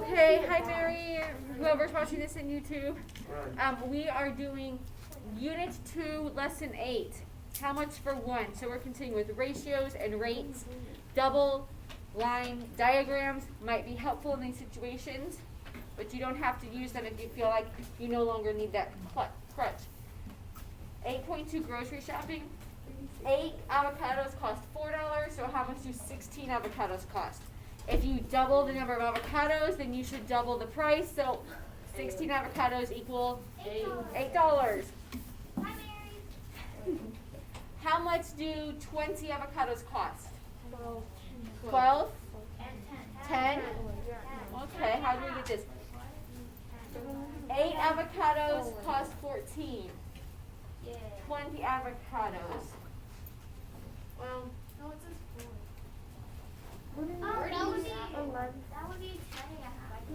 Okay, hi Mary, whoever's watching this in YouTube. We are doing Unit 2, Lesson 8. How much for 1? So we're continuing with ratios and rates. Double line diagrams might be helpful in these situations, but you don't have to use them if you feel like you no longer need that crutch. 8.2 grocery shopping. 8 avocados cost $4, so how much do 16 avocados cost? If you double the number of avocados, then you should double the price. So 16 avocados equal $8. Hi, Mary. How much do 20 avocados cost? 12. 12? 10? Okay, how do we get this? 8 avocados cost 14. 20 avocados. Well, No, it says 4. That would be 10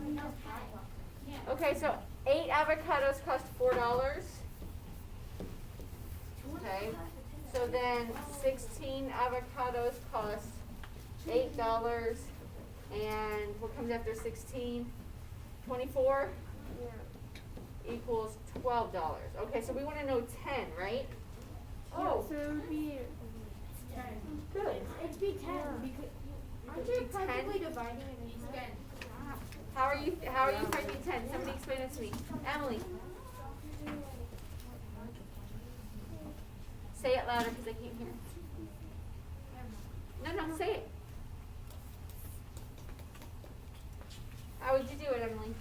and a half. okay, so 8 avocados cost $4. Okay, so then 16 avocados cost $8. And what comes after 16? 24 equals $12. Okay, so we want to know 10, right? Oh, so it would be Good. It'd be 10 because aren't you practically dividing it into 10? How are you finding 10? Somebody explain it to me. Emily. Say it louder because I can't hear. No, say it. How would you do it, Emily?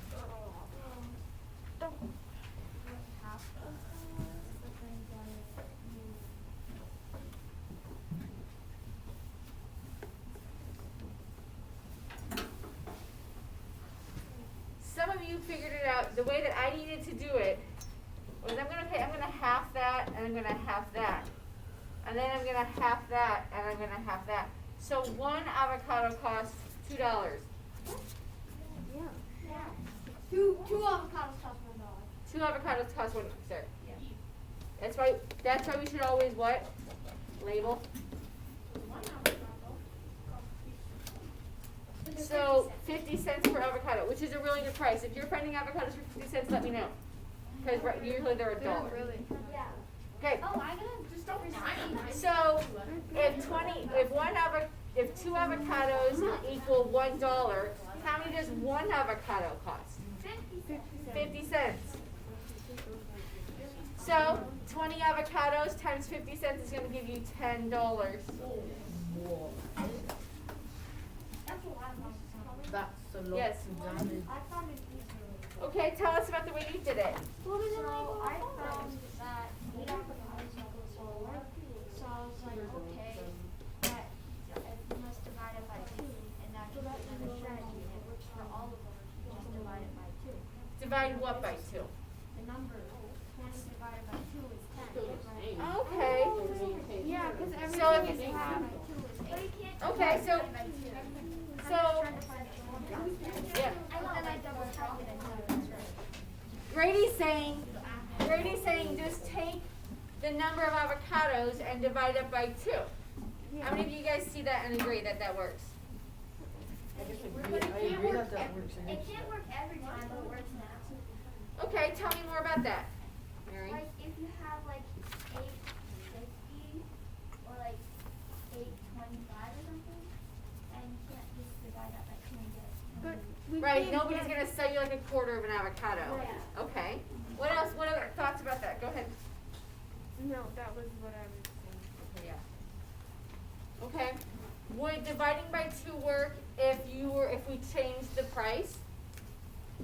Some of you figured it out. The way that I needed to do it was I'm gonna half that and I'm gonna half that. And then I'm gonna half that and I'm gonna half that. So 1 avocado costs $2. Two avocados cost $1. 2 avocados cost $1. Sorry. That's why we should always what? Label. So 50 cents per avocado, which is a really good price. If you're finding avocados for 50 cents, let me know. Because usually they're $1. Yeah. Okay. Oh, I gotta just don't So if 2 avocados equal $1, how many does 1 avocado cost? 50 cents. So 20 avocados times 50 cents is going to give you $10. That's a lot. Yes. I found it easier. Okay, tell us about the way you did it. So I found that 8 avocados equals 4. So I was like, okay, that I must divide it by 2, and that's another strategy, and it works for all of them. Just divide it by 2. Divide what by 2? The number 20 divided by 2 is 10. Right? Okay. yeah, because everything So if is it's half. Okay, so yeah. And then I double checked it and that's right. Grady's saying just take the number of avocados and divide it by 2. How many of you guys see that and agree that that works? I agree that that works. It can't work every time, but it works now. Okay, tell me more about that, Mary. Like if you have like 850 or like 825 or something, and you can't just divide that by 2 and get But we Right, can't nobody's get- gonna sell you like a quarter of an avocado. Yeah. Okay. What else? What other thoughts about that? Go ahead. No, that was what I was saying. Yeah. Okay. Would dividing by 2 work if we changed the price?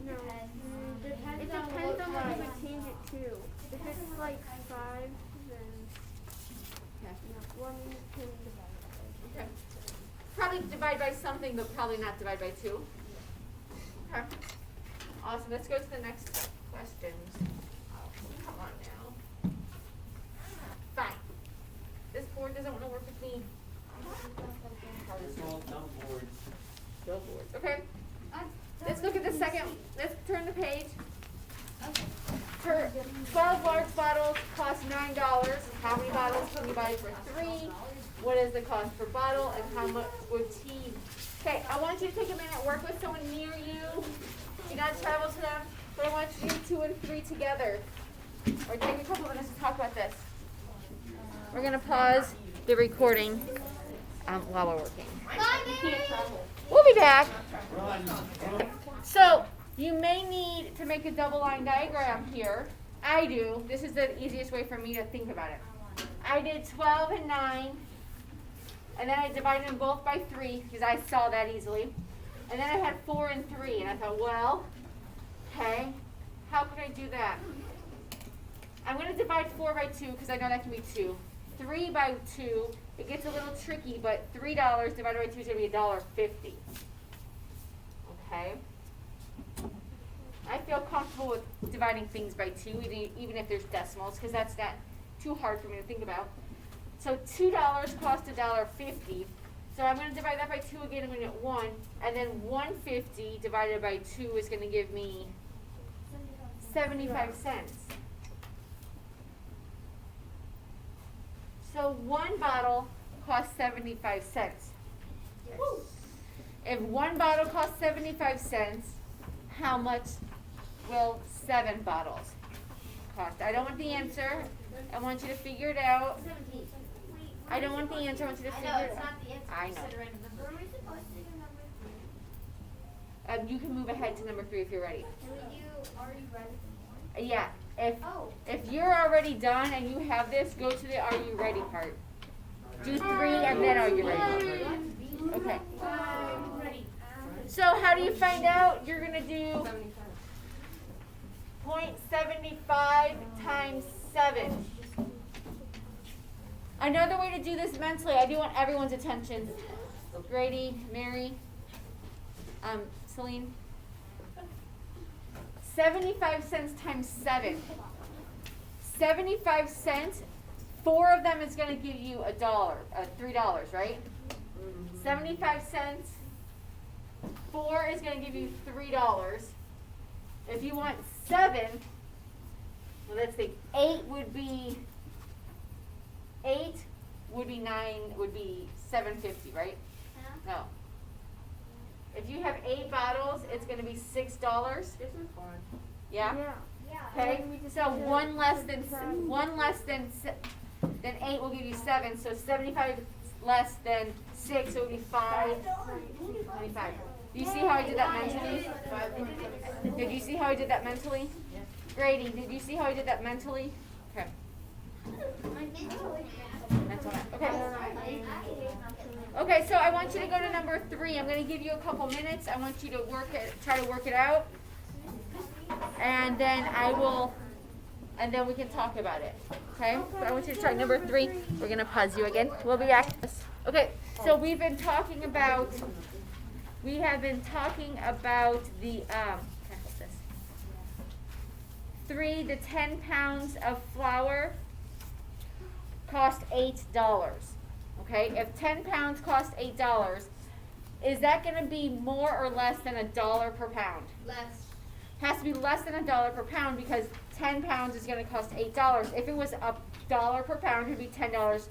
No. Depends. It depends on what you would change it to. If it's like 5, then Okay. no. Well, I mean, you can divide it by Okay. Probably divide by something, but probably not divide by 2. Okay. Awesome. Let's go to the next questions. Come on now. Fine. This board doesn't want to work with me. Billboards. Okay. Let's look at the second. Let's turn the page. For 12 large bottles cost $9. How many bottles can you buy for 3? What is the cost per bottle and how much would tea? Okay, I want you to take a minute, work with someone near you, You gotta travel to them, but I want you to do 2 and 3 together. Or take a couple minutes to talk about this. We're gonna pause the recording while we're working. We'll be back. So, you may need to make a double line diagram here. I do. This is the easiest way for me to think about it. I did 12 and 9, and then I divided them both by 3 because I saw that easily. And then I had 4 and 3, and I thought, well, okay, how could I do that? I'm going to divide 4 by 2 because I know that can be 2. 3 by 2, it gets a little tricky, but $3 divided by 2 is going to be $1.50. Okay? I feel comfortable with dividing things by 2, even if there's decimals, because that's not too hard for me to think about. So $2 cost $1.50. So I'm going to divide that by 2 again, I'm going to get 1. And then $1.50 divided by 2 is going to give me 75 cents. So 1 bottle costs 75 cents. If 1 bottle costs 75 cents, how much will 7 bottles cost? I don't want the answer. I want you to figure it out. 17. I don't want the answer. I want you to I figure know, it it's out. not the answer. I You know. said a random number. Were we supposed to do number 3? You can move ahead to number 3 if you're ready. Can we do already ready? Yeah. Oh. If you're already done and you have this, go to the are you ready part. Do 3 and then are you ready? Okay. Ready. So how do you find out? You're going to do 0.75 times 7. Another way to do this mentally, I do want everyone's attention. Grady, Mary, Celine. 75 cents times 7. 75 cents, 4 of them is going to give you $1, $3, right? 75 cents, 4 is going to give you $3. If you want 7, well, let's see, 8 would be 9 would be $7.50, right? No. If you have 8 bottles, it's going to be $6. This is fun. Yeah. Yeah. Okay. So one less than 8 will give you 7. So 75 less than 6 will be 5. 25. Do you see how I did that mentally? Did you see how I did that mentally? Grady, did you see how I did that mentally? Okay. Mental math. Okay. Okay, so I want you to go to number 3. I'm going to give you a couple minutes. I want you to try to work it out. And then and then we can talk about it. Okay? But I want you to try number 3. We're going to pause you again. We'll be back. Okay, so we have been talking about the, the 10 pounds of flour cost $8. Okay, if 10 pounds cost $8, is that going to be more or less than $1 per pound? Less. Has to be less than $1 per pound because 10 pounds is going to cost $8. If it was $1 per pound, it would be $10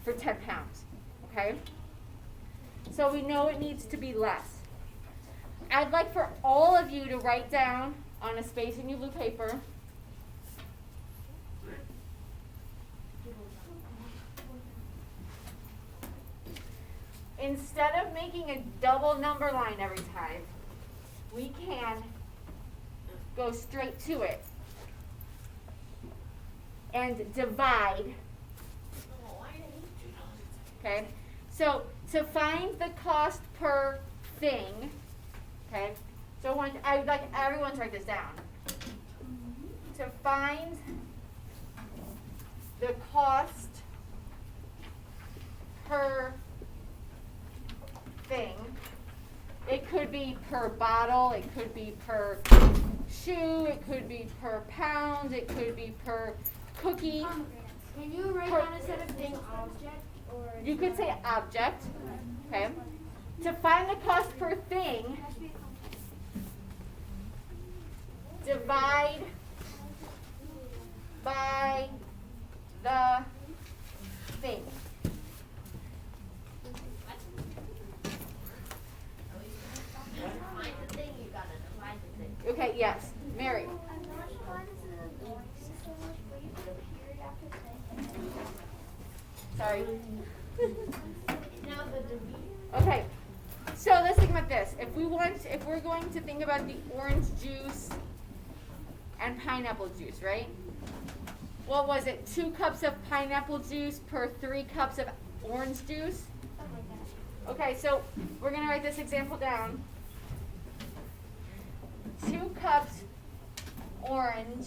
for 10 pounds. Okay? So we know it needs to be less. I'd like for all of you to write down on a space in your blue paper instead of making a double number line every time, we can go straight to it and divide. Okay, so to find the cost per thing, okay, so I would like everyone to write this down. To find the cost per thing, it could be per bottle, it could be per shoe, it could be per pound, it could be per cookie. Can you write down instead of thing object or? You could say object, okay? To find the cost per thing, divide by the thing. Find the thing, you gotta divide the thing. yes, Mary. I'm not sure why this is annoying me so much, but you put a period after thing. Sorry. Now the division. Okay, so let's think about this. If we're going to think about the orange juice and pineapple juice, right? What was it? 2 cups of pineapple juice per 3 cups of orange juice? Something like that. Okay, so we're gonna write this example down. 2 cups orange.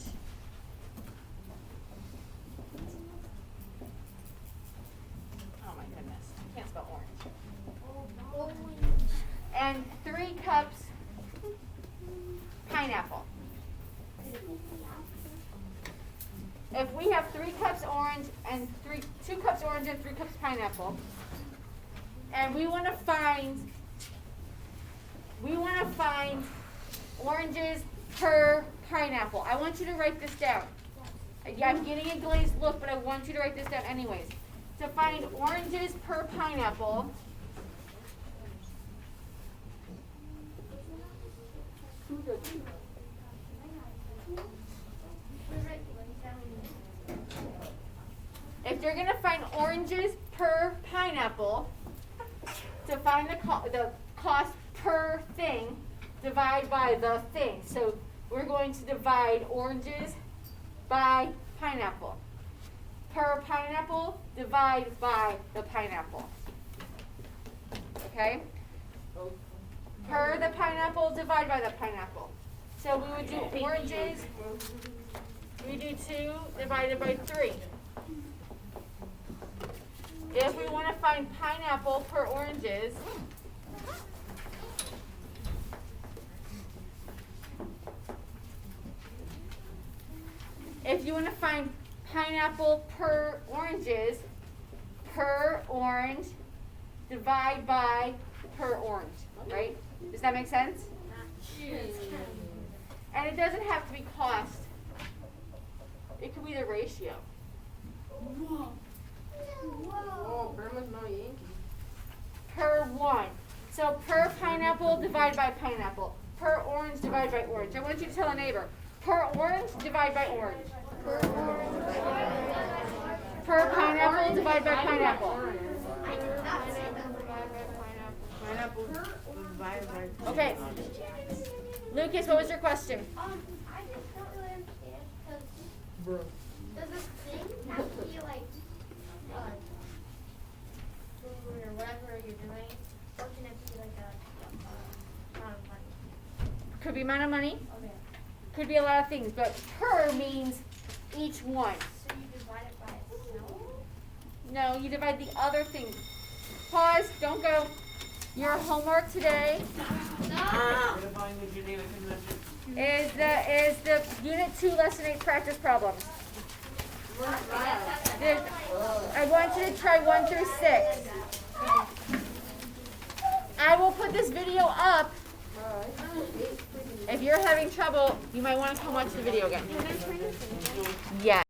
Oh my goodness, I can't spell orange. And 3 cups pineapple. If we have 3 cups orange and 2 cups orange and 3 cups pineapple, and we want to find oranges per pineapple. I want you to write this down. Yeah, I'm getting a glazed look, but I want you to write this down anyways. To find oranges per pineapple, if you're gonna find oranges per pineapple, to find the cost per thing, divide by the thing. So we're going to divide oranges by pineapple. Per pineapple, divide by the pineapple. Okay? Per the pineapple, divide by the pineapple. So we would do oranges, we do 2 divided by 3. If we want to find pineapple per oranges, if you want to find pineapple per oranges, per orange, divide by per orange, right? Does that make sense? And it doesn't have to be cost. It could be the ratio. Oh, grandma's no Yankee. Per 1. So per pineapple, divide by pineapple. Per orange, divide by orange. I want you to tell a neighbor. Per orange, divide by orange. Per pineapple, divide by pineapple. Pineapple divided by. Okay. Lucas, what was your question? I just don't really understand because Bro. does this thing have to be like food or whatever you're doing, or can it be like a amount of money? Could be amount of money. Okay. Could be a lot of things. But per means each one. So you divide it by itself? No, you divide the other thing. Pause. Don't go. Your homework today is the Unit 2 Lesson 8 practice problems. I want you to try 1 through 6. I will put this video up. If you're having trouble, you might want to come watch the video again. Yeah.